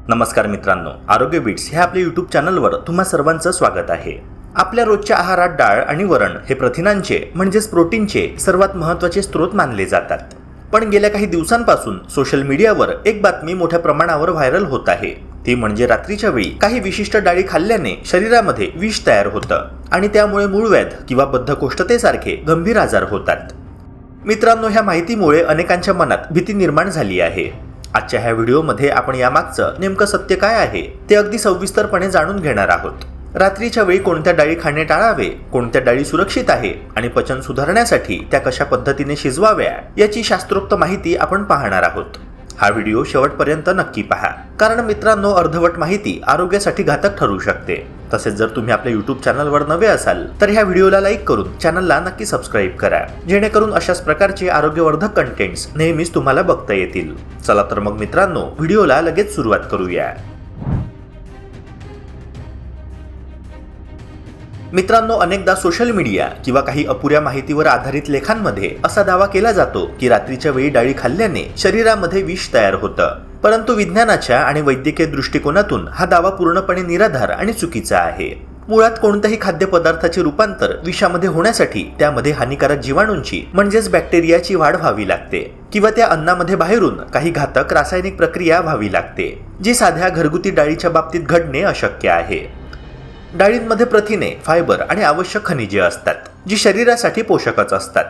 नमस्कार मित्रांनो, आरोग्य बीट्स ह्या आपल्या यूट्यूब चॅनलवर तुम्हा सर्वांचं स्वागत आहे। आपल्या रोजच्या आहारात डाळ आणि वरण हे प्रथिनांचे म्हणजेच प्रोटीनचे सर्वात महत्त्वाचे स्रोत मानले जातात। पण गेल्या काही दिवसांपासून सोशल मीडियावर एक बातमी मोठ्या प्रमाणावर व्हायरल होत आहे। ती म्हणजे रात्रीच्या वेळी काही विशिष्ट डाळी खाल्ल्याने शरीरामध्ये विष तयार होतं आणि त्यामुळे मूळव्याध किंवा बद्धकोष्ठतेसारखे गंभीर आजार होतात। मित्रांनो, ह्या माहितीमुळे अनेकांच्या मनात भीती निर्माण झाली आहे। आजच्या ह्या व्हिडिओमध्ये आपण यामागचं नेमकं सत्य काय आहे ते अगदी सविस्तरपणे जाणून घेणार आहोत। रात्रीच्या वेळी कोणत्या डाळी खाणे टाळावे, कोणत्या डाळी सुरक्षित आहे आणि पचन सुधारण्यासाठी त्या कशा पद्धतीने शिजवाव्या याची शास्त्रोक्त माहिती आपण पाहणार आहोत। हा व्हिडिओ शेवटपर्यंत नक्की पहा, कारण मित्रांनो, अर्धवट माहिती आरोग्यासाठी घातक ठरू शकते। तसेच जर तुम्ही आपल्या यूट्यूब चॅनलवर नवे असाल तर ह्या व्हिडिओला लाईक करून चॅनलला नक्की सबस्क्राईब करा, जेणेकरून अशाच प्रकारचे आरोग्यवर्धक कंटेंट्स नेहमीच तुम्हाला बघता येतील। चला तर मग मित्रांनो, व्हिडिओला लगेच सुरुवात करूया। मित्रांनो, अनेकदा सोशल मीडिया किंवा काही अपुऱ्या माहितीवर आधारित लेखांमध्ये असा दावा केला जातो की रात्रीच्या वेळी डाळी खाल्ल्याने शरीरामध्ये विष तयार होतं। परंतु विज्ञानाच्या आणि वैद्यकीय दृष्टिकोनातून हा दावा पूर्णपणे निराधार आणि चुकीचा आहे। मुळात कोणत्याही खाद्यपदार्थाचे रूपांतर विषामध्ये होण्यासाठी त्यामध्ये हानिकारक जीवाणूंची म्हणजेच बॅक्टेरियाची वाढ व्हावी लागते किंवा त्या अन्नामध्ये बाहेरून काही घातक रासायनिक प्रक्रिया व्हावी लागते, जी साध्या घरगुती डाळीच्या बाबतीत घडणे अशक्य आहे। डाळींमध्ये प्रथिने, फायबर आणि आवश्यक खनिजे असतात, जी शरीरासाठी पोषकच असतात।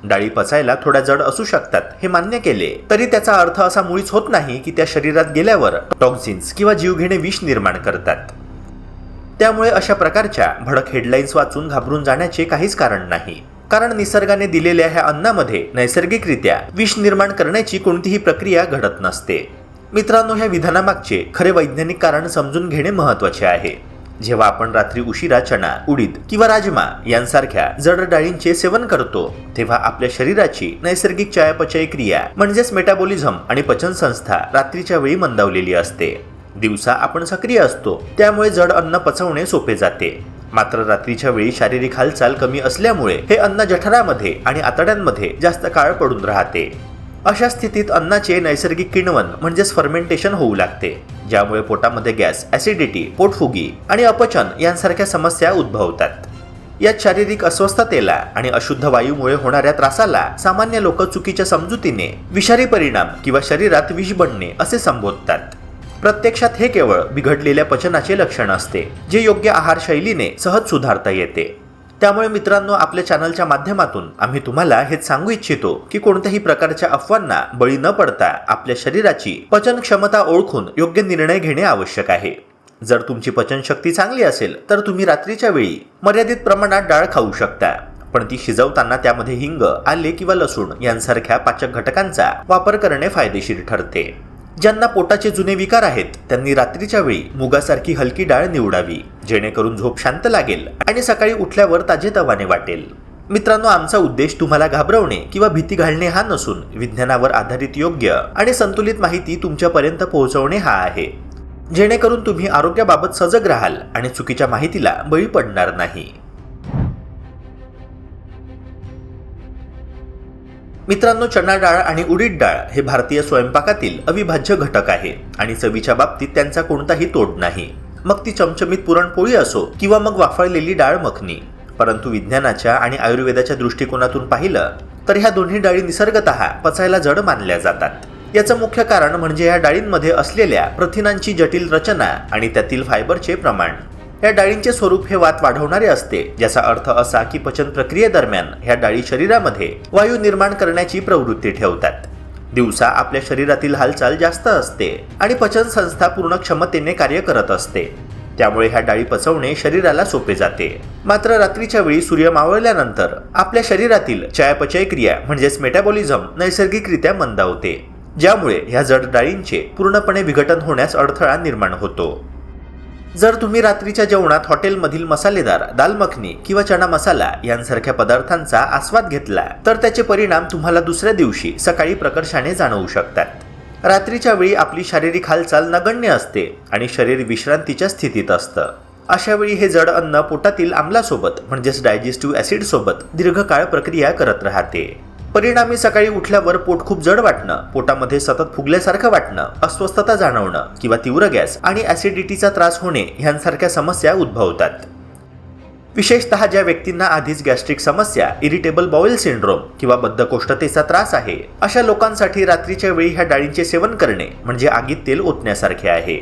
डाळी पचायला थोड्या जड असू शकतात हे मान्य केले तरी त्याचा अर्थ असा मुळीच होत नाही की त्या शरीरात गेल्यावर टॉक्सिन्स किंवा जीवघेणे विष निर्माण करतात। त्यामुळे अशा प्रकारच्या भडक हेडलाईन्स वाचून घाबरून जाण्याचे काहीच कारण नाही, कारण निसर्गाने दिलेल्या ह्या अन्नामध्ये नैसर्गिकरित्या विष निर्माण करण्याची कोणतीही प्रक्रिया घडत नसते। मित्रांनो, ह्या विधानामागचे खरे वैज्ञानिक कारण समजून घेणे महत्त्वाचे आहे। जेव्हा आपण रात्री उशिरा चणा, उडीद किंवा राजमा यांसारख्या जड डाळींचे सेवन करतो तेव्हा आपल्या शरीराची नैसर्गिक चयापचय क्रिया म्हणजेच मेटाबॉलिझम आणि पचन संस्था रात्रीच्या वेळी मंदावलेली असते। दिवसा आपण सक्रिय असतो, त्यामुळे जड अन्न पचवणे सोपे जाते। मात्र रात्रीच्या वेळी शारीरिक हालचाल कमी असल्यामुळे हे अन्न जठरामध्ये आणि आतड्यांमध्ये जास्त काळ पडून राहते। अशा स्थितीत अन्नाचे नैसर्गिक किण्वन म्हणजेच फर्मेंटेशन होऊ लागते, ज्यामुळे पोटामध्ये गॅस, ऍसिडिटी, पोटफुगी आणि अपचन यांसारख्या समस्या उद्भवतात। यात शारीरिक अस्वस्थतेला आणि अशुद्ध वायूमुळे होणाऱ्या त्रासाला सामान्य लोक चुकीच्या समजुतीने विषारी परिणाम किंवा शरीरात विष बनणे असे संबोधतात। प्रत्यक्षात हे केवळ बिघडलेल्या पचनाचे लक्षण असते, जे योग्य आहार शैलीने सहज सुधारता येते। त्यामुळे मित्रांनो, आपल्या चॅनलच्या माध्यमातून आम्ही तुम्हाला हेच सांगू इच्छितो की कोणत्याही प्रकारच्या अफवांना बळी न पडता आपल्या शरीराची पचन क्षमता ओळखून योग्य निर्णय घेणे आवश्यक आहे। जर तुमची पचनशक्ती चांगली असेल तर तुम्ही रात्रीच्या वेळी मर्यादित प्रमाणात डाळ खाऊ शकता, पण ती शिजवताना त्यामध्ये हिंग, आले किंवा लसूण यांसारख्या पाचक घटकांचा वापर करणे फायदेशीर ठरते। ज्यांना पोटाचे जुने विकार आहेत त्यांनी रात्रीच्या वेळी मुगासारखी हलकी डाळ निवडावी, जेणेकरून झोप शांत लागेल आणि सकाळी उठल्यावर ताजेतवाने वाटेल। मित्रांनो, आमचा उद्देश तुम्हाला घाबरवणे किंवा भीती घालणे हा नसून विज्ञानावर आधारित योग्य आणि संतुलित माहिती तुमच्यापर्यंत पोहोचवणे हा आहे, जेणेकरून तुम्ही आरोग्याबाबत सजग राहाल आणि चुकीच्या माहितीला बळी पडणार नाही। मित्रांनो, चणा डाळ आणि उडीद डाळ हे भारतीय स्वयंपाकातील अविभाज्य घटक आहे आणि चवीच्या बाबतीत त्यांचा कोणताही तोड नाही, मग ती चमचमीत पुरणपोळी असो किंवा मग वाफळलेली डाळ मखनी। परंतु विज्ञानाच्या आणि आयुर्वेदाच्या दृष्टिकोनातून पाहिलं तर ह्या दोन्ही डाळी निसर्गतः पचायला जड मानल्या जातात। याचं मुख्य कारण म्हणजे या डाळींमध्ये असलेल्या प्रथिनांची जटिल रचना आणि त्यातील फायबरचे प्रमाण। या डाळींचे स्वरूप हे वात वाढवणारे असते, ज्याचा अर्थ असा की पचन प्रक्रियेदरम्यान ह्या डाळी शरीरामध्ये वायू निर्माण करण्याची प्रवृत्ती ठेवतात। दिवसा आपल्या शरीरातील हालचाल जास्त असते आणि पचन संस्था पूर्ण क्षमतेने कार्य करत असते, त्यामुळे ह्या डाळी पचवणे शरीराला सोपे जाते। मात्र रात्रीच्या वेळी सूर्य मावळल्यानंतर आपल्या शरीरातील चयापचय क्रिया म्हणजेच मेटाबॉलिझम नैसर्गिकरित्या मंदावते, ज्यामुळे ह्या जड डाळींचे पूर्णपणे विघटन होण्यास अडथळा निर्माण होतो। जर तुम्ही रात्रीच्या जेवणात हॉटेलमधील मसालेदार दाल मखनी किंवा चणा मसाला यांसारख्या पदार्थांचा आस्वाद घेतला तर त्याचे परिणाम तुम्हाला दुसऱ्या दिवशी सकाळी प्रकर्षाने जाणवू शकतात। रात्रीच्या वेळी आपली शारीरिक हालचाल नगण्य असते आणि शरीर विश्रांतीच्या स्थितीत असतं। अशा वेळी हे जड अन्न पोटातील आम्लासोबत म्हणजेच डायजेस्टिव्ह ऍसिड सोबत दीर्घकाळ प्रक्रिया करत राहते। परिणामी सकाळी उठल्यावर पोट खूप जड वाटणं, पोटामध्ये सतत फुगल्यासारखं वाटणं, अस्वस्थता जाणवणं किंवा तीव्र गॅस आणि ऍसिडिटीचा त्रास होणे यांसारख्या समस्या उद्भवतात. विशेषतः ज्या व्यक्तींना आधीच गॅस्ट्रिक समस्या, इरिटेबल बाउल सिंड्रोम किंवा बद्धकोष्ठतेचा त्रास आहे, अशा लोकांसाठी रात्रीच्या वेळी ह्या डाळींचे सेवन करणे म्हणजे आगीत तेल ओतण्यासारखे आहे.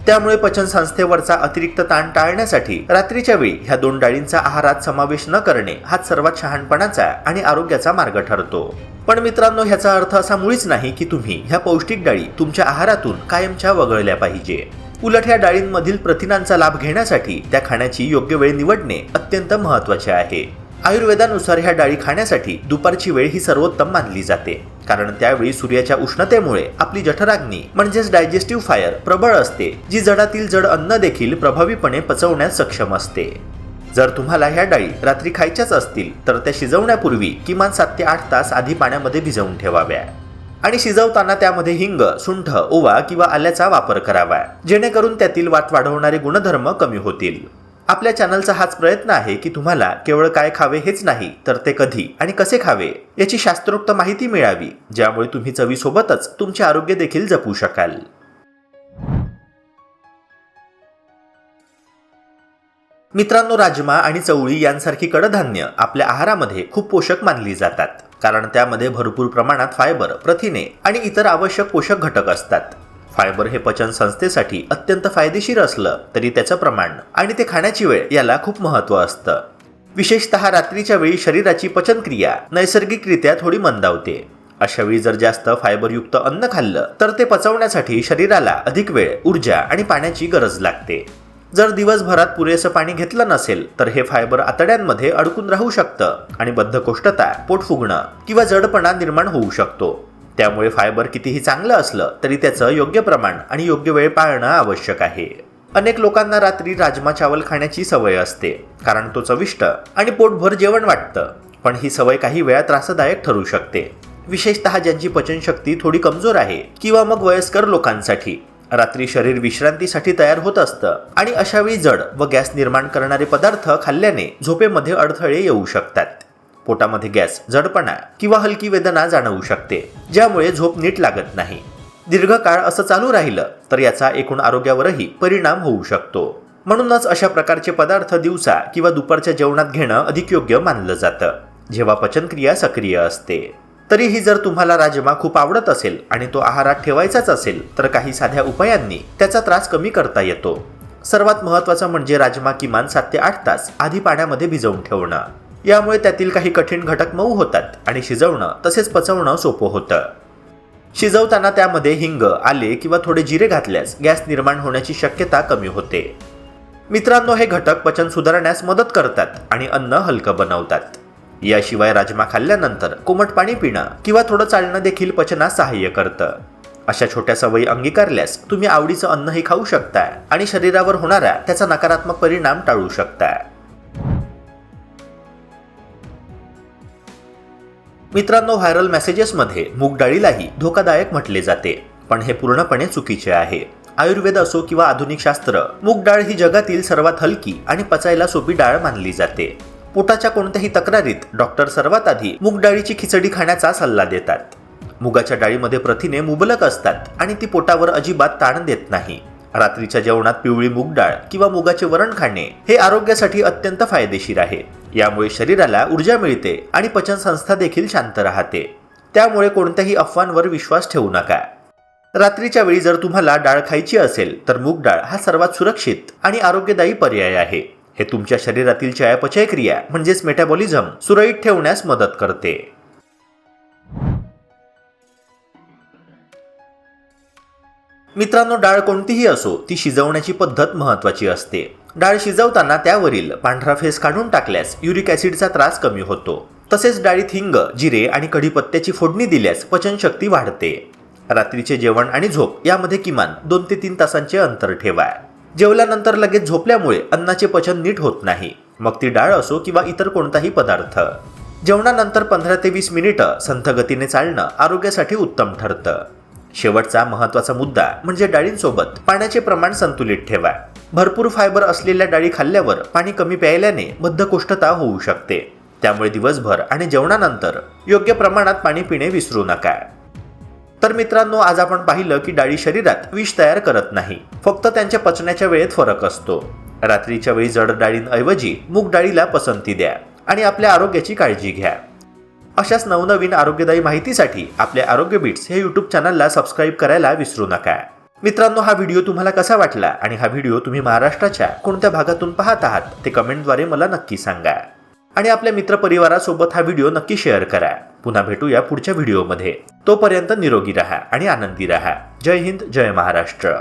त्यामुळे पचन संस्थेवरचा अतिरिक्त ताण टाळण्यासाठी रात्रीच्या वेळी ह्या 2 डाळींचा आहारात समावेश न करणे हाच सर्वात शहाणपणाचा आणि आरोग्याचा मार्ग ठरतो. पण मित्रांनो, ह्याचा अर्थ असा मुळीच नाही की तुम्ही ह्या पौष्टिक डाळी तुमच्या आहारातून कायमच्या वगळल्या पाहिजे. उलट ह्या डाळींमधील प्रथिनांचा लाभ घेण्यासाठी त्या खाण्याची योग्य वेळ निवडणे अत्यंत महत्त्वाचे आहे. आयुर्वेदानुसार ह्या डाळी खाण्यासाठी दुपारची वेळ ही सर्वोत्तम मानली जाते, कारण त्यावेळी सूर्याच्या उष्णतेमुळे आपली जठराग्नी म्हणजेच डायजेस्टिव्ह फायर प्रबळ असते, जी जडातील जड अन्न देखील प्रभावीपणे पचवण्यास सक्षम असते. जर तुम्हाला ह्या डाळी रात्री खायच्याच असतील तर त्या शिजवण्यापूर्वी किमान 7 ते 8 तास आधी पाण्यामध्ये भिजवून ठेवाव्या आणि शिजवताना त्यामध्ये हिंग, सुंठ, ओवा किंवा आल्याचा वापर करावा, जेणेकरून त्यातील वात वाढवणारे गुणधर्म कमी होतील. आपल्या चॅनलचा हाच प्रयत्न आहे की तुम्हाला केवळ काय खावे हेच नाही, तर ते कधी आणि कसे खावे याची शास्त्रोक्त माहिती मिळावी, ज्यामुळे तुम्ही चवीसोबतच तुमचे आरोग्य देखील जपू शकाल. मित्रांनो, राजमा आणि चवळी यांसारखी कडधान्य आपल्या आहारामध्ये खूप पोषक मानली जातात, कारण त्यामध्ये भरपूर प्रमाणात फायबर, प्रथिने आणि इतर आवश्यक पोषक घटक असतात. फायबर हे पचन संस्थेसाठी अत्यंत फायदेशीर असलं तरी त्याचं प्रमाण आणि ते खाण्याची वेळ याला खूप महत्त्व असतं. विशेषतः रात्रीच्या वेळी शरीराची पचनक्रिया नैसर्गिकरित्या थोडी मंदावते. अशावेळी जर जास्त फायबरयुक्त अन्न खाल्लं तर ते पचवण्यासाठी शरीराला अधिक वेळ, ऊर्जा आणि पाण्याची गरज लागते. जर दिवसभरात पुरेसं पाणी घेतलं नसेल तर हे फायबर आतड्यांमध्ये अडकून राहू शकतं आणि बद्धकोष्ठता, पोट फुगणं किंवा जडपणा निर्माण होऊ शकतो. त्यामुळे फायबर कितीही चांगलं असलं तरी त्याचं योग्य प्रमाण आणि योग्य वेळ पाळणं आवश्यक आहे. अनेक लोकांना रात्री राजमा चावल खाण्याची सवय असते, कारण तो चविष्ट आणि पोटभर जेवण वाटतं. पण ही सवय काही वेळा त्रासदायक ठरू शकते, विशेषतः ज्यांची पचनशक्ती थोडी कमजोर आहे किंवा मग वयस्कर लोकांसाठी. रात्री शरीर विश्रांतीसाठी तयार होत असतं आणि अशावेळी जड व गॅस निर्माण करणारे पदार्थ खाल्ल्याने झोपेमध्ये अडथळे येऊ शकतात. पोटामध्ये गॅस, जडपणा किंवा हलकी वेदना जाणवू शकते, ज्यामुळे झोप नीट लागत नाही. दीर्घकाळ असं चालू राहिलं तर याचा एकूण आरोग्यावरही परिणाम होऊ शकतो. म्हणूनच अशा प्रकारचे पदार्थ दिवसा किंवा दुपारच्या जेवणात घेणं अधिक योग्य मानलं जातं, जेव्हा पचनक्रिया सक्रिय असते. तरीही जर तुम्हाला राजमा खूप आवडत असेल आणि तो आहारात ठेवायचाच असेल तर काही साध्या उपायांनी त्याचा त्रास कमी करता येतो. सर्वात महत्त्वाचं म्हणजे राजमा किमान 7 ते 8 तास आधी पाण्यामध्ये भिजवून ठेवणं. यामुळे त्यातील काही कठीण घटक मऊ होतात आणि शिजवणं तसेच पचवणं सोपं होतं. शिजवताना त्यामध्ये हिंग, आले किंवा थोडे जिरे घातल्यास गॅस निर्माण होण्याची शक्यता कमी होते. मित्रांनो, हे घटक पचन सुधारण्यास मदत करतात आणि अन्न हलकं बनवतात. याशिवाय राजमा खाल्ल्यानंतर कोमट पाणी पिणं किंवा थोडं चालणं देखील पचनास सहाय्य करतं. अशा छोट्या सवयी अंगीकारल्यास तुम्ही आवडीचं अन्नही खाऊ शकता आणि शरीरावर होणारा त्याचा नकारात्मक परिणाम टाळू शकता. मित्रांनो, व्हायरल मेसेजेसमध्ये मूग डाळीलाही धोकादायक म्हटले जाते, पण हे पूर्णपणे चुकीचे आहे. आयुर्वेद असो किंवा आधुनिक शास्त्र, मूग डाळ ही जगातील सर्वात हलकी आणि पचायला सोपी डाळ मानली जाते. पोटाच्या कोणत्याही तक्रारीत डॉक्टर सर्वात आधी मूग डाळीची खिचडी खाण्याचा सल्ला देतात. मुगाच्या डाळीमध्ये प्रथिने मुबलक असतात आणि ती पोटावर अजिबात ताण देत नाही. रात्रीच्या जेवणात पिवळी मूग डाळ किंवा मुगाचे वरण खाणे हे आरोग्यासाठी अत्यंत फायदेशीर आहे. यामुळे शरीराला ऊर्जा मिळते आणि पचनसंस्था देखील शांत राहते. त्यामुळे कोणत्याही अफवांवर विश्वास ठेवू नका. रात्रीच्या वेळी जर तुम्हाला डाळ खायची असेल तर मूग डाळ हा सर्वात सुरक्षित आणि आरोग्यदायी पर्याय आहे. हे तुमच्या शरीरातील चयापचयक्रिया म्हणजेच मेटाबॉलिझम सुरळीत ठेवण्यास मदत करते. मित्रांनो, डाळ कोणतीही असो ती शिजवण्याची पद्धत महत्त्वाची असते. डाळ शिजवताना त्यावरील पांढरा फेस काढून टाकल्यास युरिक ॲसिडचा त्रास कमी होतो. तसेच डाळीत हिंग, जिरे आणि कढीपत्त्याची फोडणी दिल्यास पचनशक्ती वाढते. रात्रीचे जेवण आणि झोप यामध्ये किमान 2 ते 3 तासांचे अंतर ठेवा. जेवल्यानंतर लगेच झोपल्यामुळे अन्नाचे पचन नीट होत नाही, मग ती डाळ असो किंवा इतर कोणताही पदार्थ. जेवणानंतर 15 ते 20 मिनिटं संथ गतीने चालणं आरोग्यासाठी उत्तम ठरतं. शेवटचा महत्त्वाचा मुद्दा म्हणजे डाळींसोबत पाण्याचे प्रमाण संतुलित ठेवा. भरपूर फायबर असलेल्या डाळी खाल्ल्यावर पाणी कमी प्यायल्याने बद्धकोष्ठता होऊ शकते. त्यामुळे दिवसभर आणि जेवणानंतर योग्य प्रमाणात पाणी पिणे विसरू नका. तर मित्रांनो, आज आपण पाहिलं की डाळी शरीरात विष तयार करत नाही, फक्त त्यांच्या पचण्याच्या वेळेत फरक असतो. रात्रीच्या वेळी जड डाळींऐवजी मूग डाळीला पसंती द्या आणि आपल्या आरोग्याची काळजी घ्या. अशाच नवनवीन आरोग्यदायी माहितीसाठी आपल्या आरोग्य बीट्स हे यूट्यूब चॅनलला सबस्क्राईब करायला विसरू नका. मित्रांनो, हा व्हिडिओ तुम्हाला कसा वाटला आणि हा व्हिडिओ तुम्ही महाराष्ट्राच्या कोणत्या भागातून पाहत आहात ते कमेंटद्वारे मला नक्की सांगा. आणि आपल्या मित्रपरिवारासोबत हा व्हिडिओ नक्की शेअर करा. पुन्हा भेटूया पुढच्या व्हिडिओमध्ये. तोपर्यंत निरोगी राहा आणि आनंदी राहा. जय हिंद, जय महाराष्ट्र.